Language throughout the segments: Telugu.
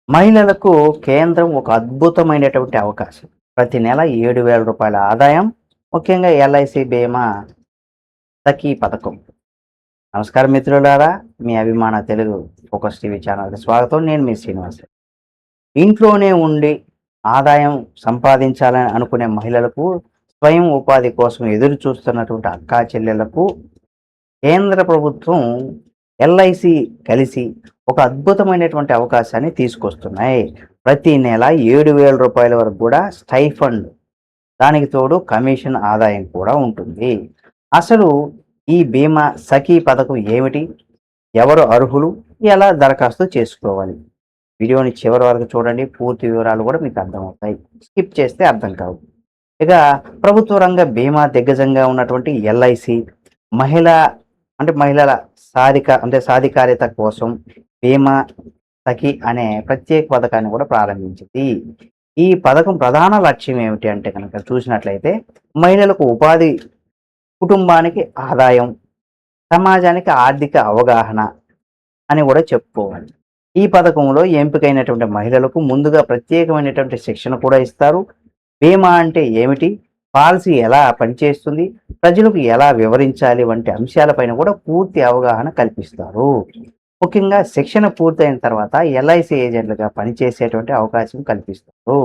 మహిళలకు కేంద్రం ఒక అద్భుతమైనటువంటి అవకాశం. ప్రతి నెల రూ. 7,000 ఆదాయం, ముఖ్యంగా ఎల్ఐసి బీమా సఖీ పథకం. నమస్కారం మిత్రులారా, మీ అభిమాన తెలుగు ఫోకస్ టీవీ ఛానల్‌కి స్వాగతం. నేను మీ శ్రీనివాస్. ఇంట్లోనే ఉండి ఆదాయం సంపాదించాలని అనుకునే మహిళలకు, స్వయం ఉపాధి కోసం ఎదురు చూస్తున్నటువంటి అక్కా చెల్లెళ్లకు కేంద్ర ప్రభుత్వం ఎల్ఐసి కలిసి ఒక అద్భుతమైనటువంటి అవకాశాన్ని తీసుకొస్తున్నాయి. ప్రతి నెల రూ. 7,000 వరకు కూడా స్టైఫండ్, దానికి తోడు కమిషన్ ఆదాయం కూడా ఉంటుంది. అసలు ఈ బీమా సఖీ పథకం ఏమిటి? ఎవరు అర్హులు? ఎలా దరఖాస్తు చేసుకోవాలి? వీడియోని చివరి వరకు చూడండి. పూర్తి వివరాలు కూడా మీకు అర్థమవుతాయి. స్కిప్ చేస్తే అర్థం కావు. ఇక ప్రభుత్వ రంగ బీమా దిగ్గజంగా ఉన్నటువంటి ఎల్ఐసి మహిళల సాధికారిత కోసం బీమా సఖి అనే ప్రత్యేక పథకాన్ని కూడా ప్రారంభించింది. ఈ పథకం ప్రధాన లక్ష్యం ఏమిటి అంటే కనుక చూసినట్లయితే, మహిళలకు ఉపాధి, కుటుంబానికి ఆదాయం, సమాజానికి ఆర్థిక అవగాహన అని కూడా చెప్పుకోవాలి. ఈ పథకంలో ఎంపికైనటువంటి మహిళలకు ముందుగా ప్రత్యేకమైనటువంటి శిక్షణ కూడా ఇస్తారు. బీమా అంటే ఏమిటి, పాలసీ ఎలా పనిచేస్తుంది, ప్రజలకు ఎలా వివరించాలి వంటి అంశాలపైన కూడా పూర్తి అవగాహన కల్పిస్తారు. ముఖ్యంగా శిక్షణ పూర్తయిన తర్వాత ఎల్ఐసి ఏజెంట్లుగా పనిచేసేటువంటి అవకాశం కల్పిస్తారు.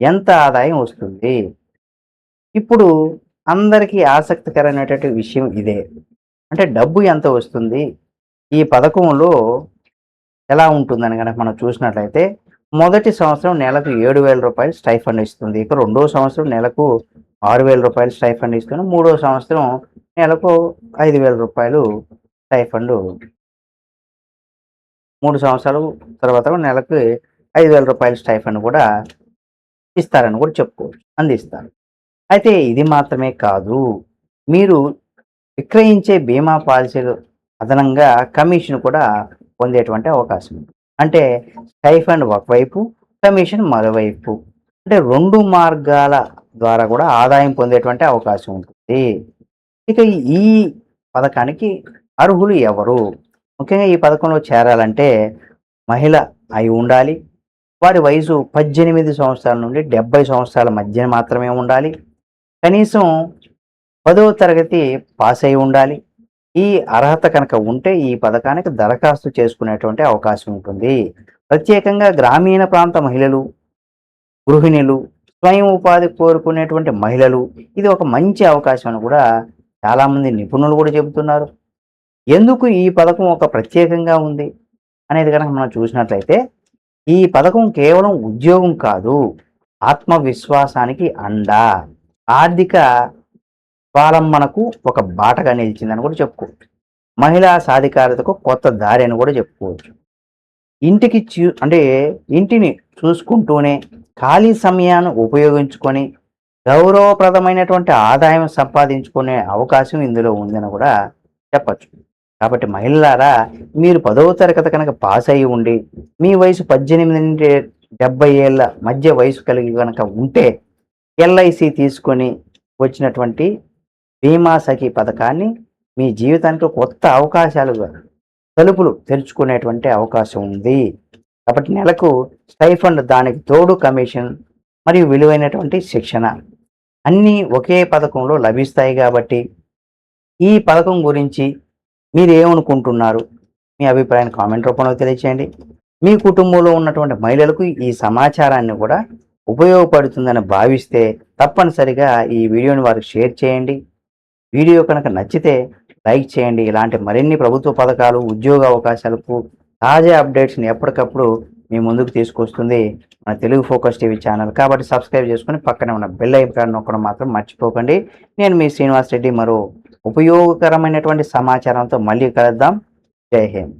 ఎంత ఆదాయం వస్తుంది? ఇప్పుడు అందరికీ ఆసక్తికరమైనటువంటి విషయం ఇదే. అంటే డబ్బు ఎంత వస్తుంది? ఈ పథకంలో ఎలా ఉంటుందని కనుక మనం చూసినట్లయితే, మొదటి సంవత్సరం నెలకు రూ. 7,000 స్టైఫండ్ ఇస్తుంది. ఇక రెండో సంవత్సరం నెలకు రూ. 6,000 స్టైఫండ్ ఇస్తుంది. మూడో సంవత్సరం నెలకు రూ. 5,000 స్టైఫండ్. 3 సంవత్సరాలు తర్వాత నెలకు రూ. 5,000 స్టైఫండ్ కూడా ఇస్తారని కూడా చెప్పుకోవచ్చు, అందిస్తారు. అయితే ఇది మాత్రమే కాదు, మీరు విక్రయించే బీమా పాలసీలు అదనంగా కమిషన్ కూడా పొందేటువంటి అవకాశం ఉంది. అంటే స్టైఫండ్ ఒకవైపు, కమిషన్ మరోవైపు, అంటే 2 మార్గాల ద్వారా కూడా ఆదాయం పొందేటువంటి అవకాశం ఉంటుంది. ఇక ఈ పథకానికి అర్హులు ఎవరు? ముఖ్యంగా ఈ పథకంలో చేరాలంటే మహిళ అయి ఉండాలి. వారి వయసు 18 సంవత్సరాల నుండి 70 సంవత్సరాల మధ్య మాత్రమే ఉండాలి. కనీసం 10వ తరగతి పాస్ అయి ఉండాలి. ఈ అర్హత కనుక ఉంటే ఈ పథకానికి దరఖాస్తు చేసుకునేటువంటి అవకాశం ఉంటుంది. ప్రత్యేకంగా గ్రామీణ ప్రాంత మహిళలు, గృహిణులు, స్వయం ఉపాధి కోరుకునేటువంటి మహిళలు ఇది ఒక మంచి అవకాశం అని కూడా చాలామంది నిపుణులు కూడా చెబుతున్నారు. ఎందుకు ఈ పథకం ఒక ప్రత్యేకంగా ఉంది అనేది కనుక మనం చూసినట్లయితే, ఈ పథకం కేవలం ఉద్యోగం కాదు, ఆత్మవిశ్వాసానికి అండ, ఆర్థిక స్వావలంబనకు ఒక బాటగా నిలిచిందని కూడా చెప్పుకోవచ్చు. మహిళా సాధికారతకు కొత్త దారి అని కూడా చెప్పుకోవచ్చు. ఇంటిని చూసుకుంటూనే ఖాళీ సమయాన్ని ఉపయోగించుకొని గౌరవప్రదమైనటువంటి ఆదాయం సంపాదించుకునే అవకాశం ఇందులో ఉందని కూడా చెప్పచ్చు. కాబట్టి మహిళలారా, మీరు 10వ తరగతి కనుక పాస్ అయ్యి ఉండి మీ వయసు 18 నుండి 70 ఏళ్ళ మధ్య వయసు కలిగి కనుక ఉంటే, ఎల్ఐసి తీసుకొని వచ్చినటువంటి బీమా సఖీ పథకాన్ని మీ జీవితానికి కొత్త అవకాశాలుగా తలుపులు తెరుచుకునేటువంటి అవకాశం ఉంది. కాబట్టి నెలకు స్టైఫండ్, దానికి తోడు కమిషన్ మరియు విలువైనటువంటి శిక్షణ అన్నీ ఒకే పథకంలో లభిస్తాయి. కాబట్టి ఈ పథకం గురించి మీరు ఏమనుకుంటున్నారు? మీ అభిప్రాయాన్ని కామెంట్ రూపంలో తెలియచేయండి. మీ కుటుంబంలో ఉన్నటువంటి మహిళలకు ఈ సమాచారాన్ని కూడా ఉపయోగపడుతుందని భావిస్తే తప్పనిసరిగా ఈ వీడియోని వారికి షేర్ చేయండి. వీడియో కనుక నచ్చితే లైక్ చేయండి. ఇలాంటి మరిన్ని ప్రభుత్వ పథకాలు, ఉద్యోగ అవకాశాలకు తాజా అప్డేట్స్ని ఎప్పటికప్పుడు మీ ముందుకు తీసుకొస్తుంది మన తెలుగు ఫోకస్ టీవీ ఛానల్. కాబట్టి సబ్స్క్రైబ్ చేసుకుని పక్కనే ఉన్న బెల్ ఐకాన్ నొక్కడం మాత్రం మర్చిపోకండి. నేను మీ శ్రీనివాస్ రెడ్డి. మరో ఉపయోగకరమైనటువంటి సమాచారంతో మళ్ళీ కలుద్దాం. జై హింద్.